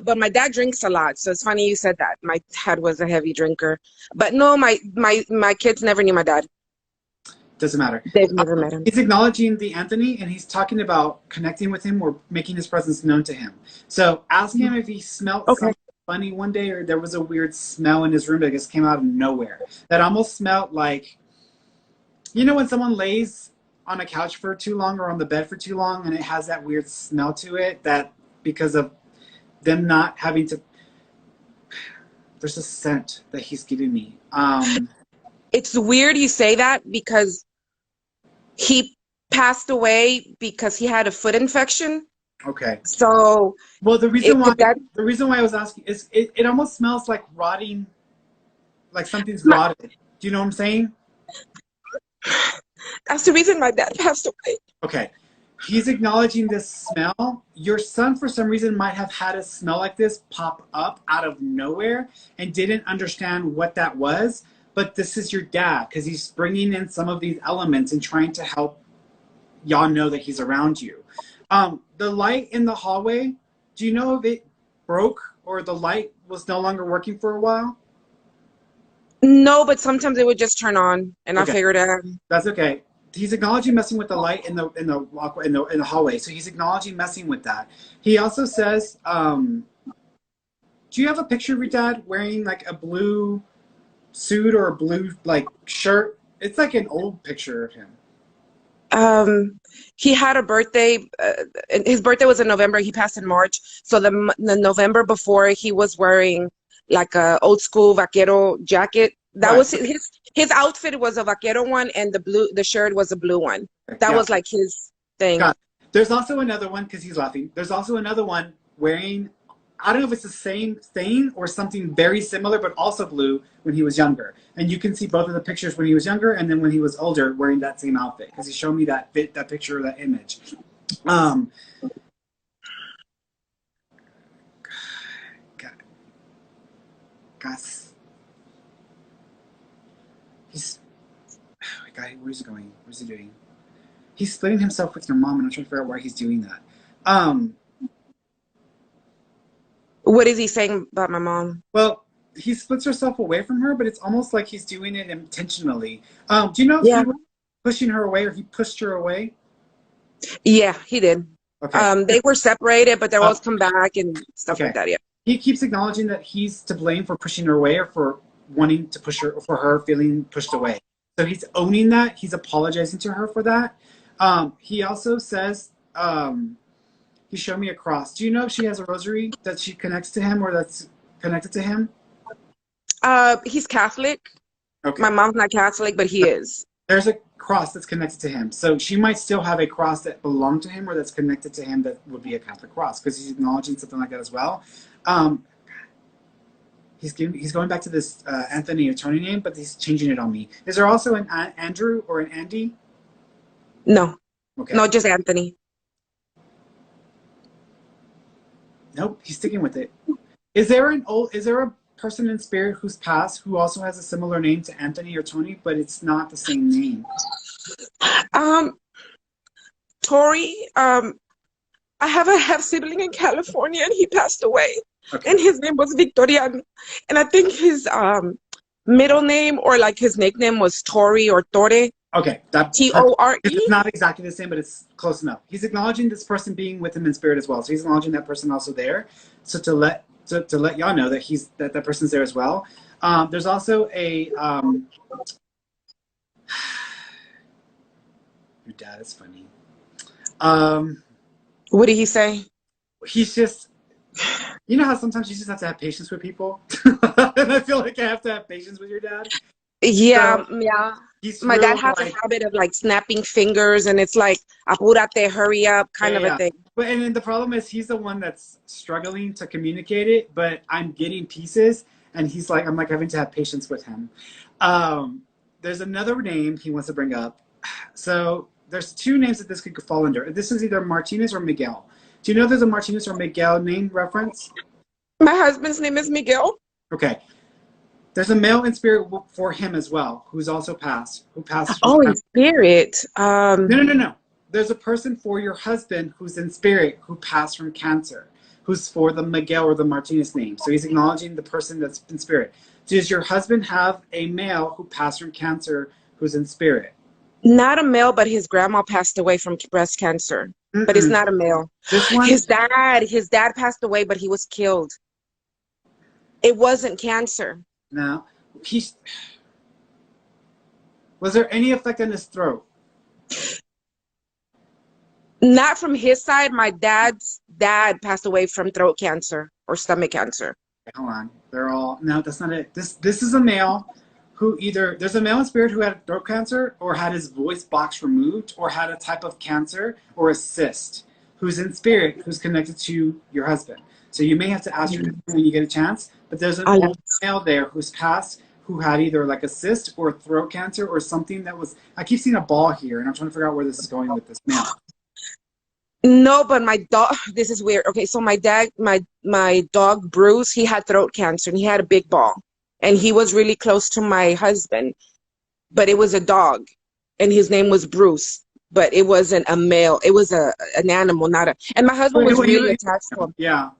but my dad drinks a lot, so it's funny you said that. My dad was a heavy drinker, but no, my kids never knew my dad. Doesn't matter. They've never met him. He's acknowledging the Anthony and he's talking about connecting with him or making his presence known to him. So ask him if he smelled Okay. something funny one day or there was a weird smell in his room that just came out of nowhere. That almost smelled like, you know, when someone lays on a couch for too long or on the bed for too long and it has that weird smell to it that because of them not having to, there's a scent that he's giving me. It's weird you say that because he passed away because he had a foot infection. Okay. So Well, it that the reason why I was asking is it almost smells like rotting, like something's my, rotted. Do you know what I'm saying? that's the reason my dad passed away. Okay. He's acknowledging this smell. Your son, for some reason, might have had a smell like this pop up out of nowhere and didn't understand what that was. But this is your dad because he's bringing in some of these elements and trying to help y'all know that he's around you. The light in the hallway, do you know if it broke or the light was no longer working for a while? No, but sometimes it would just turn on, and I Okay, figured that's okay. He's acknowledging messing with the light in the hallway, so he's acknowledging messing with that. He also says, "Do you have a picture of your dad wearing like a blue suit or a blue like shirt?" It's like an old picture of him. he had a birthday. And his birthday was in November. He passed in March. So the November before, he was wearing like a old school vaquero jacket. That Right. was his outfit was a vaquero one, and the shirt was a blue one. That Yeah. was like his thing. Got it. There's also another one because he's laughing. There's also another one wearing, I don't know if it's the same thing or something very similar, but also blue when he was younger. And you can see both of the pictures when he was younger and then when he was older wearing that same outfit because he showed me that picture, that image. Um, Gus, he's, oh my God, where's he going? Where's he doing? He's splitting himself with your mom, and I'm trying to figure out why he's doing that. What is he saying about my mom? Well, he splits herself away from her, but it's almost like he's doing it intentionally. Do you know if Yeah. he was pushing her away or he pushed her away? Yeah, he did. Okay. They were separated, but they always come back and stuff Okay. like that. Yeah. He keeps acknowledging that he's to blame for pushing her away or for wanting to push her, for her feeling pushed away. So he's owning that. He's apologizing to her for that. He also says, he showed me a cross. Do you know if she has a rosary that she connects to him or that's connected to him? He's Catholic. Okay. My mom's not Catholic, but he is. There's a cross that's connected to him. So she might still have a cross that belonged to him or that's connected to him that would be a Catholic cross because he's acknowledging something like that as well. He's going back to this Anthony or Tony name, but he's changing it on me. Is there also an Andrew or an Andy? No. Okay. No, just Anthony. Nope, he's sticking with it. Is there a person in spirit who's passed who also has a similar name to Anthony or Tony, but it's not the same name? Tori, I have a half sibling in California and he passed away. Okay. And his name was Victoriano. And I think his middle name or like his nickname was Tori or Tore. Okay, Tore. It's not exactly the same, but it's close enough. He's acknowledging this person being with him in spirit as well. So he's acknowledging that person also there. So to let y'all know that that person's there as well. There's also a your dad is funny. What did he say? He's just, you know how sometimes you just have to have patience with people, and I feel like I have to have patience with your dad. Yeah, So, yeah. He's My dad has like, a habit of like snapping fingers, and it's like apurate, hurry up, kind of a thing. But and then the problem is he's the one that's struggling to communicate it, but I'm getting pieces, and he's like, I'm like having to have patience with him. There's another name he wants to bring up. So there's two names that this could fall under. This is either Martinez or Miguel. Do you know there's a Martinez or Miguel name reference? My husband's name is Miguel. Okay. There's a male in spirit for him as well, who's also passed. Oh, in spirit. No. There's a person for your husband who's in spirit who passed from cancer, who's for the Miguel or the Martinez name. So he's acknowledging the person that's in spirit. Does your husband have a male who passed from cancer who's in spirit? Not a male, but his grandma passed away from breast cancer. But it's not a male. This one? His dad passed away, but he was killed. It wasn't cancer. No. Was there any effect on his throat? Not from his side. My dad's dad passed away from throat cancer or stomach cancer. Hold on. No, that's not it. This is a male who there's a male in spirit who had throat cancer or had his voice box removed or had a type of cancer or a cyst who's in spirit who's connected to your husband. So you may have to ask your husband when you get a chance, but there's an old male there who's passed who had either like a cyst or throat cancer or something that was, I keep seeing a ball here and I'm trying to figure out where this is going with this male. No, but my dog, this is weird. Okay, so my dog Bruce, he had throat cancer and he had a big ball. And he was really close to my husband, but it was a dog, and his name was Bruce, but it wasn't a male. It was an animal, not a. And my husband was really attached to him. Yeah,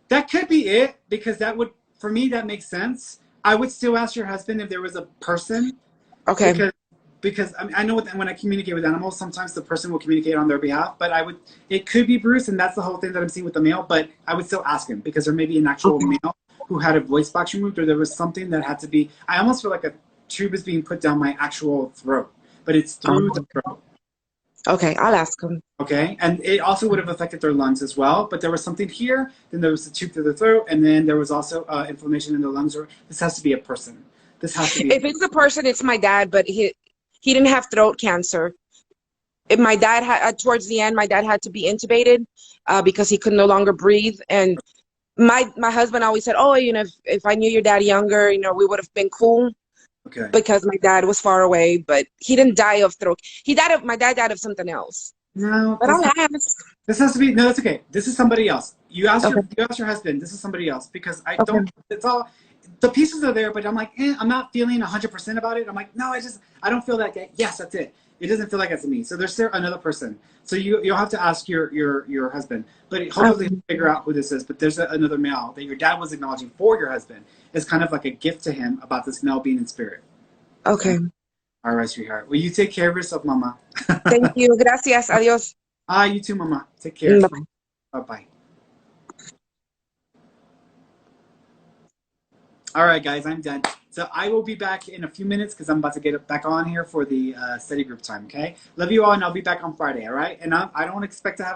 that could be it because for me, that makes sense. I would still ask your husband if there was a person. Okay. Because I know when I communicate with animals, sometimes the person will communicate on their behalf, but it could be Bruce, and that's the whole thing that I'm seeing with the male. But I would still ask him because there may be an actual male who had a voice box removed, or there was something that had to be. I almost feel like a tube is being put down my actual throat, but it's through the throat. Okay, I'll ask him. Okay, and it also would have affected their lungs as well. But there was something here, then there was the tube through the throat, and then there was also inflammation in the lungs. Or this has to be a person. This has to be. If it's a person, it's my dad, but he didn't have throat cancer. If my dad had towards the end, my dad had to be intubated because he could no longer breathe. And my husband always said, "Oh, if I knew your dad younger, we would have been cool." Okay. Because my dad was far away, but he didn't die of throat. My dad died of something else. No, but I'll ask. This has to be. No, that's okay. This is somebody else. You ask your husband. This is somebody else because I don't. It's all. The pieces are there, but I'm like, I'm not feeling 100% about it. I'm like, no, I don't feel that. Yes, that's it. It doesn't feel like it's me. So there's another person. So you'll have to ask your husband. But hopefully Okay. he'll figure out who this is. But there's another male that your dad was acknowledging for your husband. It's kind of like a gift to him about this male being in spirit. Okay. All right, sweetheart. Well, you take care of yourself, Mama. Thank you. Gracias. Adios. You too, Mama. Take care. Bye-bye. Bye-bye. All right, guys, I'm done. So I will be back in a few minutes because I'm about to get back on here for the study group time, okay? Love you all, and I'll be back on Friday, all right? And I don't expect to have